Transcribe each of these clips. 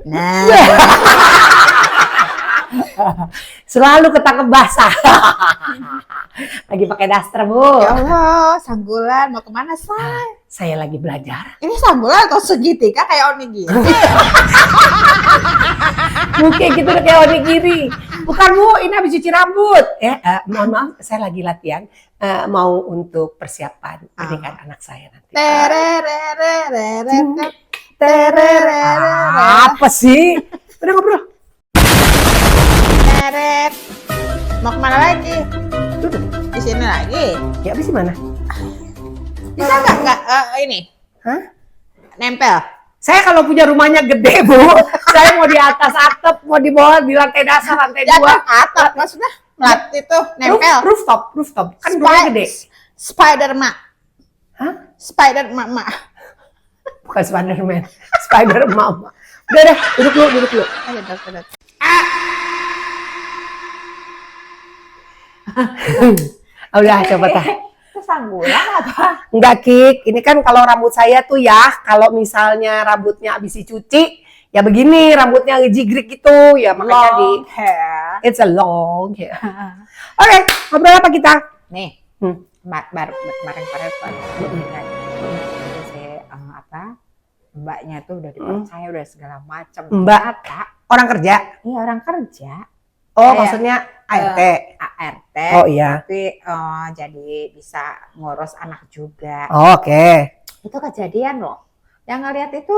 Nah, Selalu ketangkep basah. Lagi pakai daster, Bu. ya Allah, Sanggulan mau kemana, Say? Saya lagi belajar. Ini Sanggulan atau segitiga kayak onigiri? Mungkin gitu udah kayak onigiri. Bukan, Bu, ini habis cuci rambut. Mohon maaf, saya lagi latihan. Mau untuk persiapan pernikahan anak saya nanti. Apa sih? Udah ngobrol. Teret. Mau kemana lagi? Duduk. Di sini lagi? Ya, habis di mana? Bisa nggak ini? Hah? Nempel? Saya kalau punya rumahnya gede, Bu. Saya mau di atas atap, mau di bawah di lantai dasar, lantai Di 2. atas atap maksudnya? Lat itu nempel. Rooftop. Kan rumahnya gede. Spider-Man. Hah? Spider-Man. Bukan Spider-Man. Spider-Mama. Udah, duduk dulu. Ayo, duduk. Udah, coba tah. Itu Sanggulan apa? Enggak, Kik. Ini kan kalau rambut saya tuh ya, kalau misalnya rambutnya habis dicuci, ya begini rambutnya ngejigrek gitu. Ya makanya Long hair. it's a long hair. Oke, ngobrol apa kita? Nih, baru kemarin saya mbaknya tuh udah dipercaya udah segala macam. Mbak, orang kerja? Iya, orang kerja. Oh, Kayak, maksudnya ART. ART. Oh iya. Tapi jadi bisa ngurus anak juga. Oh, oke. Itu kejadian loh. Yang ngeliat itu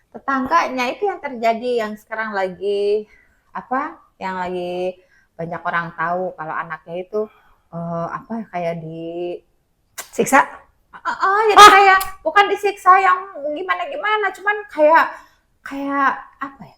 tetangganya itu yang terjadi yang sekarang lagi yang lagi banyak orang tahu kalau anaknya itu kayak Siksa? jadi kayak bukan disiksa yang gimana, cuman kayak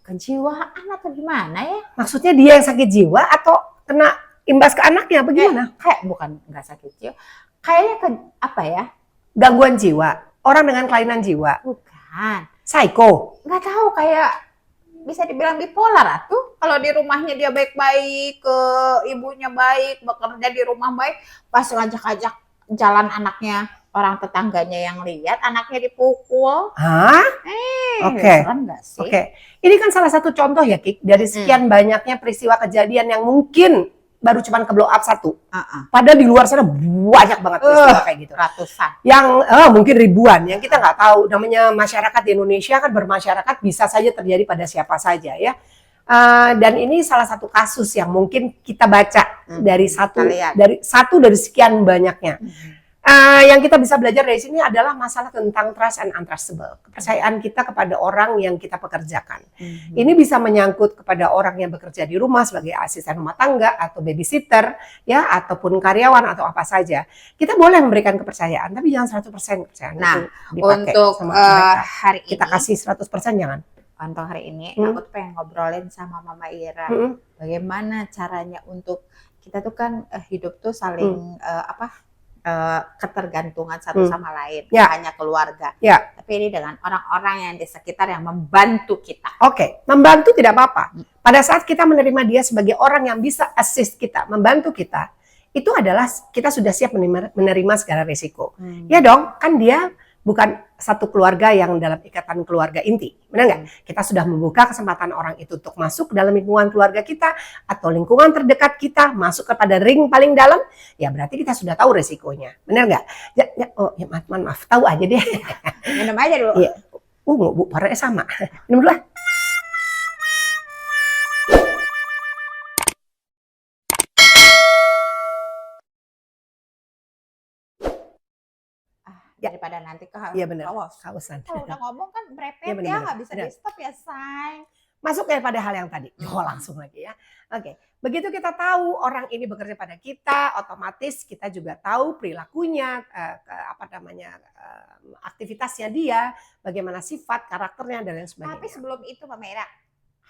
kejiwaan atau gimana ya? Maksudnya dia yang sakit jiwa atau kena imbas ke anaknya? Bagaimana? Kayak bukan nggak sakit jiwa, kayaknya Gangguan jiwa? Orang dengan kelainan jiwa? bukan. Psycho? Nggak tahu, kayak bisa dibilang bipolar atuh. Kalau di rumahnya dia baik-baik, ke ibunya baik, bekerja di rumah baik, pas ngajak-ajak jalan anaknya, orang tetangganya yang lihat anaknya dipukul. Hah? Oke. Serem nggak sih? Oke. Ini kan salah satu contoh ya, Kik, dari sekian banyaknya peristiwa kejadian yang mungkin baru cuman ke blow up satu. Padahal di luar sana banyak banget peristiwa kayak gitu. Ratusan. Yang mungkin ribuan, yang kita nggak tahu. Namanya masyarakat di Indonesia kan bermasyarakat bisa saja terjadi pada siapa saja ya. Dan ini salah satu kasus yang mungkin kita baca dari satu dari sekian banyaknya. Yang kita bisa belajar dari sini adalah masalah tentang trust and untrustable. Kepercayaan kita kepada orang yang kita pekerjakan. Ini bisa menyangkut kepada orang yang bekerja di rumah sebagai asisten rumah tangga atau babysitter, ya, ataupun karyawan atau apa saja. Kita boleh memberikan kepercayaan, tapi jangan 100% kepercayaan itu dipakai untuk sama mereka. hari Kita ini, kasih 100% jangan. untuk hari ini, aku tuh pengen ngobrolin sama Mama Ira. Bagaimana caranya untuk kita tuh kan hidup tuh saling ketergantungan satu sama lain, hanya keluarga. Tapi ini dengan orang-orang yang di sekitar yang membantu kita. Oke, membantu tidak apa-apa. Pada saat kita menerima dia sebagai orang yang bisa assist kita, membantu kita, itu adalah kita sudah siap menerima segala risiko. Ya dong, kan dia bukan satu keluarga yang dalam ikatan keluarga inti, benar nggak? Kita sudah membuka kesempatan orang itu untuk masuk dalam lingkungan keluarga kita atau lingkungan terdekat kita, masuk kepada ring paling dalam, ya berarti kita sudah tahu resikonya, benar nggak? Maaf, tahu aja deh. Minum aja dulu. Iya. Bu, parahnya sama. Minum dulu lah. Daripada nanti Iya benar. Kausan. Kalau udah ngomong kan berepet Ya, bener, nggak bisa bener. di stop ya, Say. Masuk daripada hal yang tadi. Langsung lagi ya. Oke. Begitu kita tahu orang ini bekerja pada kita, otomatis kita juga tahu perilakunya, aktivitasnya dia, bagaimana sifat, karakternya dan lain sebagainya. Tapi sebelum itu, Mbak Mira,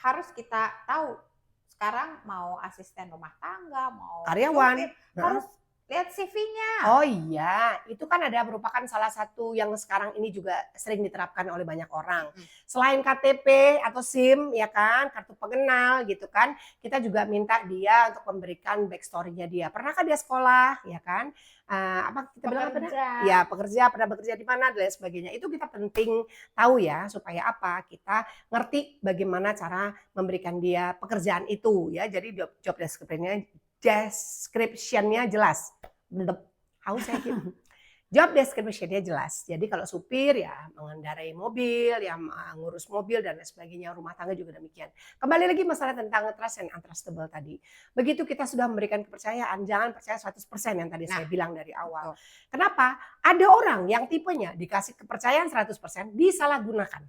harus kita tahu sekarang mau asisten rumah tangga, mau karyawan, harus lihat CV-nya. Oh iya, itu kan ada merupakan salah satu yang sekarang ini juga sering diterapkan oleh banyak orang. Selain KTP atau SIM, ya kan, kartu pengenal gitu kan, kita juga minta dia untuk memberikan backstory-nya dia. Pernahkah dia sekolah, ya kan? Apa kita bilang apa? Pekerja. Ya, pernah bekerja di mana dan lain sebagainya. Itu kita penting tahu ya, supaya apa? Kita ngerti bagaimana cara memberikan dia pekerjaan itu ya. Jadi job description-nya jelas. Haus saya gitu. Job description-nya jelas. Jadi kalau supir ya mengendarai mobil, ya ngurus mobil dan lain sebagainya, rumah tangga juga demikian. Kembali lagi masalah tentang trust and untrustable tadi. Begitu kita sudah memberikan kepercayaan, jangan percaya 100% yang tadi saya bilang dari awal. Kenapa? Ada orang yang tipenya dikasih kepercayaan 100% disalahgunakan.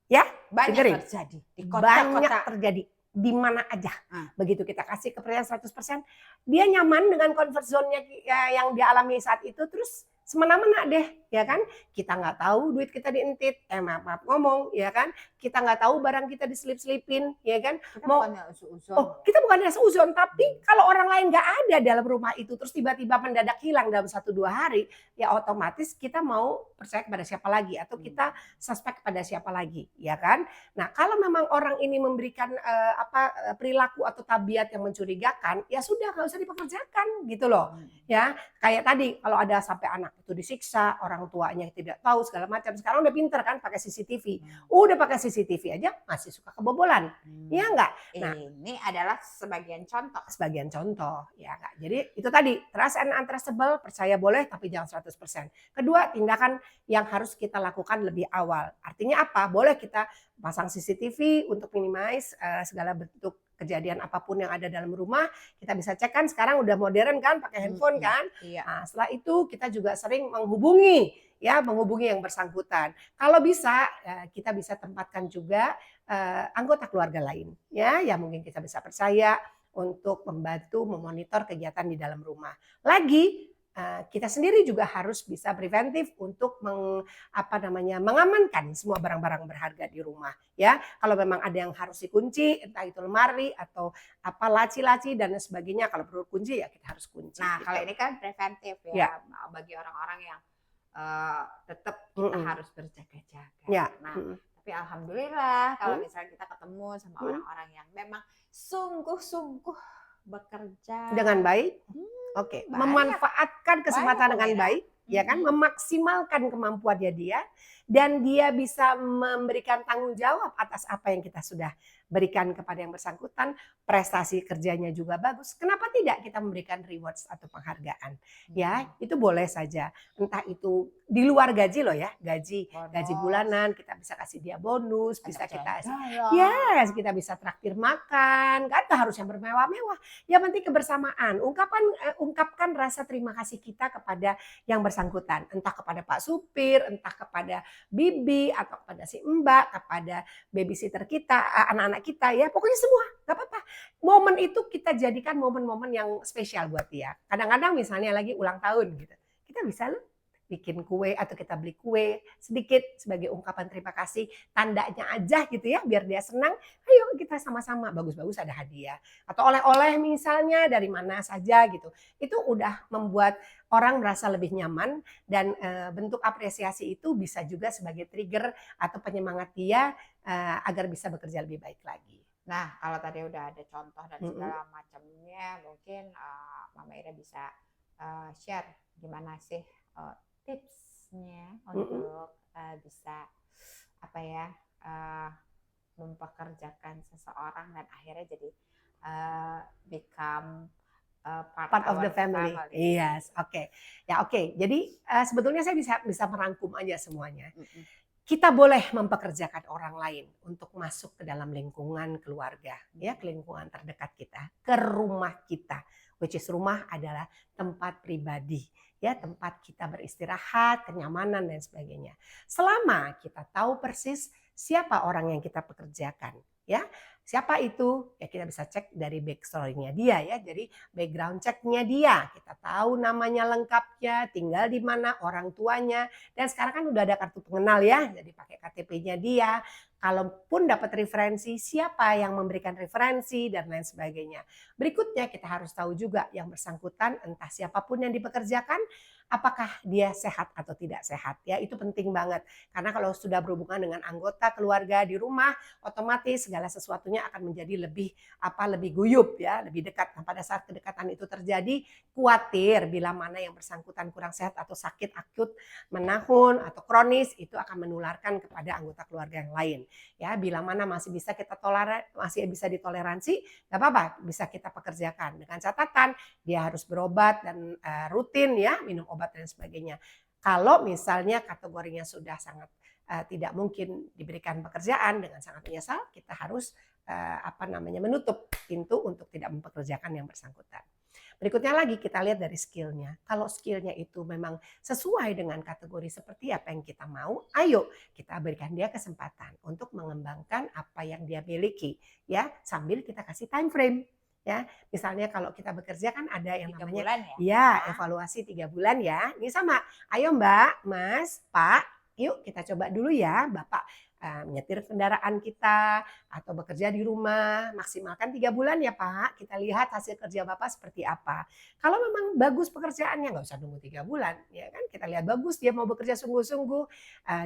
Ya, Banyak terjadi di kota-kota. banyak terjadi di mana aja. Begitu kita kasih kepercayaan 100%, dia nyaman dengan comfort zone-nya yang dia alami saat itu, terus semena-mena deh, ya kan? Kita nggak tahu duit kita dientit, maaf ngomong, ya kan? Kita nggak tahu barang kita diselip-selipin, ya kan? Kita bukannya uzon. Oh, kita bukan seuzon, tapi kalau orang lain nggak ada dalam rumah itu, terus tiba-tiba mendadak hilang dalam 1-2 hari, ya otomatis kita mau percaya kepada siapa lagi, atau kita suspek kepada siapa lagi, ya kan? Nah, kalau memang orang ini memberikan perilaku atau tabiat yang mencurigakan, ya sudah nggak usah dipekerjakan, gitu loh, ya. Kayak tadi, kalau ada sampai anak itu disiksa, orang tuanya tidak tahu segala macam. Sekarang udah pinter kan pakai CCTV. Udah pakai CCTV aja masih suka kebobolan. Ya enggak? Nah, ini adalah sebagian contoh. Ya enggak? Jadi itu tadi, trust and untrustable, percaya boleh tapi jangan 100%. Kedua, tindakan yang harus kita lakukan lebih awal. Artinya apa? Boleh kita pasang CCTV untuk minimize segala bentuk kejadian apapun yang ada dalam rumah. Kita bisa cek kan, sekarang udah modern kan, pakai handphone kan. Nah, setelah itu kita juga sering menghubungi yang bersangkutan. Kalau bisa kita bisa tempatkan juga anggota keluarga lain ya, yang mungkin kita bisa percaya untuk membantu memonitor kegiatan di dalam rumah. Lagi kita sendiri juga harus bisa preventif untuk mengamankan semua barang-barang berharga di rumah ya. Kalau memang ada yang harus dikunci, entah itu lemari atau laci-laci dan sebagainya, kalau perlu kunci ya kita harus kunci. Nah, gitu. kalau ini kan preventif ya. Bagi orang-orang yang tetap kita harus berjaga-jaga. Ya. Nah, tapi alhamdulillah kalau misalnya kita ketemu sama orang-orang yang memang sungguh-sungguh bekerja dengan baik, memanfaatkan kesempatan dengan baik, ya kan, memaksimalkan kemampuannya dia, dan dia bisa memberikan tanggung jawab atas apa yang kita sudah berikan kepada yang bersangkutan, prestasi kerjanya juga bagus. Kenapa tidak kita memberikan rewards atau penghargaan? Ya, itu boleh saja. Entah itu di luar gaji loh ya, gaji bulanan, kita bisa kasih dia bonus, bisa kita kita bisa traktir makan, kan harus yang bermewah-mewah. Yang penting kebersamaan. Ungkapkan rasa terima kasih kita kepada yang bersangkutan, entah kepada Pak Supir, entah kepada Bibi, atau kepada si Mbak, kepada babysitter kita, anak-anak kita ya, pokoknya semua, nggak apa-apa. Momen itu kita jadikan momen-momen yang spesial buat dia. Kadang-kadang misalnya lagi ulang tahun gitu, kita bisa loh bikin kue atau kita beli kue sedikit sebagai ungkapan terima kasih, tandanya aja gitu ya, biar dia senang. Ayo kita sama-sama, bagus-bagus ada hadiah atau oleh-oleh misalnya dari mana saja gitu. Itu udah membuat orang merasa lebih nyaman, dan bentuk apresiasi itu bisa juga sebagai trigger atau penyemangat dia agar bisa bekerja lebih baik lagi. Nah, kalau tadi udah ada contoh dan segala macamnya, mungkin Mama Ira bisa share gimana sih tipsnya untuk bisa mempekerjakan seseorang dan akhirnya jadi become part of the family. Yes, oke. Jadi sebetulnya saya bisa merangkum aja semuanya. Kita boleh mempekerjakan orang lain untuk masuk ke dalam lingkungan keluarga, ya, ke lingkungan terdekat kita, ke rumah kita, which is rumah adalah tempat pribadi, ya, tempat kita beristirahat, kenyamanan dan sebagainya. Selama kita tahu persis siapa orang yang kita pekerjakan, ya, siapa itu, ya kita bisa cek dari backstory-nya dia ya, jadi background check-nya dia, kita tahu namanya lengkapnya, tinggal di mana, orang tuanya, dan sekarang kan udah ada kartu pengenal ya, jadi pakai KTP-nya dia, Kalaupun dapat referensi, siapa yang memberikan referensi dan lain sebagainya. Berikutnya kita harus tahu juga yang bersangkutan, entah siapapun yang dipekerjakan, apakah dia sehat atau tidak sehat. Ya, itu penting banget. Karena kalau sudah berhubungan dengan anggota keluarga di rumah, otomatis segala sesuatunya akan menjadi lebih guyup ya, lebih dekat. Nah, pada saat kedekatan itu terjadi, khawatir bila mana yang bersangkutan kurang sehat atau sakit akut menahun atau kronis, itu akan menularkan kepada anggota keluarga yang lain. Ya, bila mana masih bisa ditoleransi, nggak apa-apa, bisa kita pekerjakan dengan catatan dia harus berobat dan rutin ya, minum obat dan sebagainya. Kalau misalnya kategorinya sudah sangat tidak mungkin diberikan pekerjaan, dengan sangat menyesal, kita harus menutup pintu untuk tidak mempekerjakan yang bersangkutan. Berikutnya lagi kita lihat dari skillnya. Kalau skillnya itu memang sesuai dengan kategori seperti apa yang kita mau, ayo kita berikan dia kesempatan untuk mengembangkan apa yang dia miliki, ya, sambil kita kasih time frame. Ya, misalnya kalau kita bekerja kan ada yang 3 namanya bulan evaluasi 3 bulan ya. Ini sama, ayo Mbak, Mas, Pak, yuk kita coba dulu ya, Bapak menyetir kendaraan kita atau bekerja di rumah, maksimalkan 3 bulan ya Pak, kita lihat hasil kerja Bapak seperti apa. Kalau memang bagus pekerjaannya, nggak usah nunggu 3 bulan, ya kan, kita lihat bagus dia mau bekerja sungguh-sungguh,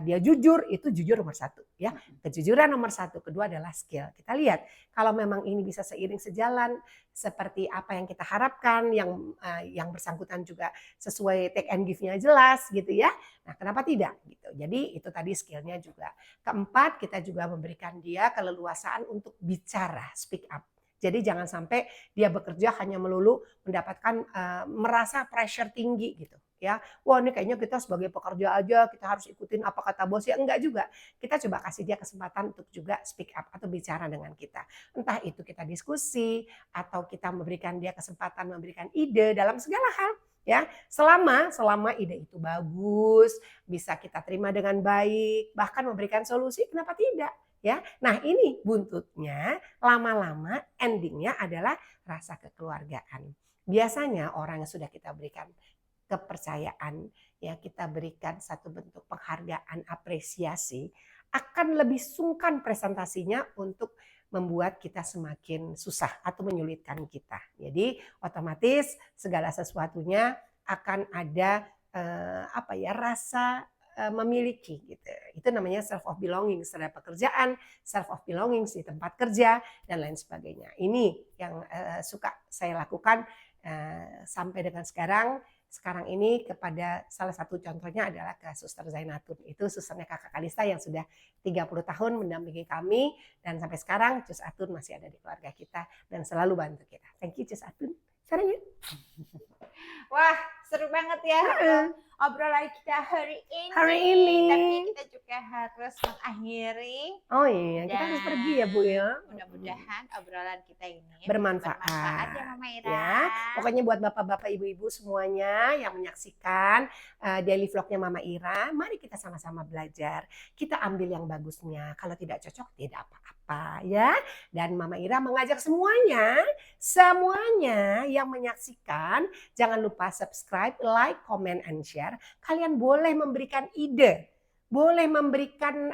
dia jujur, itu jujur nomor 1 ya. Kejujuran nomor 1, kedua adalah skill. Kita lihat kalau memang ini bisa seiring sejalan seperti apa yang kita harapkan, yang bersangkutan juga sesuai take and give-nya jelas gitu ya. Nah, kenapa tidak gitu. Jadi itu tadi skillnya juga. Keempat, kita juga memberikan dia keleluasaan untuk bicara, speak up. Jadi jangan sampai dia bekerja hanya melulu mendapatkan merasa pressure tinggi gitu ya. Wah, ini kayaknya kita sebagai pekerja aja kita harus ikutin apa kata bos, ya enggak juga. Kita coba kasih dia kesempatan untuk juga speak up atau bicara dengan kita. Entah itu kita diskusi atau kita memberikan dia kesempatan memberikan ide dalam segala hal ya. Selama ide itu bagus, bisa kita terima dengan baik, bahkan memberikan solusi, kenapa tidak? Ya, nah ini buntutnya lama-lama endingnya adalah rasa kekeluargaan. Biasanya orang yang sudah kita berikan kepercayaan, ya kita berikan satu bentuk penghargaan, apresiasi, akan lebih sungkan presentasinya untuk membuat kita semakin susah atau menyulitkan kita. Jadi otomatis segala sesuatunya akan ada rasa memiliki gitu. Itu namanya self of belonging secara pekerjaan, self of belonging di tempat kerja dan lain sebagainya. Ini yang suka saya lakukan sampai dengan sekarang. Sekarang ini kepada salah satu contohnya adalah ke Suster Zainatun. Itu susternya Kakak Kalista yang sudah 30 tahun mendampingi kami dan sampai sekarang Cus Atun masih ada di keluarga kita dan selalu bantu kita. Thank you Cus Atun. Sekarang yuk. Wah, seru banget ya obrolan kita hari ini. Tapi kita juga harus mengakhiri. Oh iya, kita harus pergi ya Bu ya. Mudah-mudahan obrolan kita ini bermanfaat ya Mama Ira. Ya. Pokoknya buat bapak-bapak, ibu-ibu semuanya yang menyaksikan daily vlognya Mama Ira, mari kita sama-sama belajar. Kita ambil yang bagusnya. Kalau tidak cocok tidak apa-apa ya. Dan Mama Ira mengajak semuanya yang menyaksikan, jangan lupa subscribe, like, comment, and share. Kalian boleh memberikan ide, boleh memberikan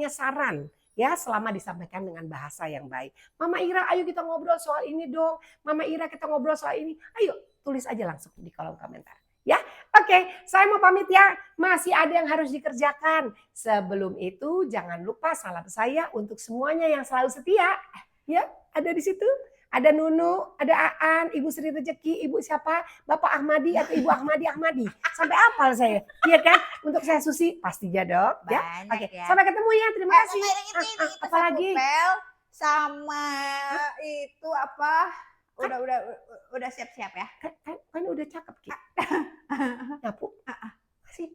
saran ya, selama disampaikan dengan bahasa yang baik. Mama Ira, ayo kita ngobrol soal ini dong. Mama Ira, kita ngobrol soal ini. Ayo tulis aja langsung di kolom komentar. Ya, oke, saya mau pamit ya. Masih ada yang harus dikerjakan. Sebelum itu jangan lupa salam saya untuk semuanya yang selalu setia. Ya, ada di situ. Ada Nunu, ada Aan, Ibu Sri Rezeki, Ibu siapa? Bapak Ahmadi atau Ibu Ahmadi. Sampai hafal saya. Iya kan? Untuk saya Susi, pastinya dok. Ya? Oke, Ya. Sampai ketemu ya. Terima kasih. Apa lagi? Sama itu apa? Udah siap-siap ya? Kan udah cakep Ki. Nyapu. Masih.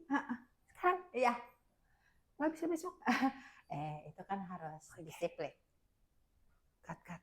Sekarang? Iya. Nggak bisa besok. Itu kan harus disiplin. Cut.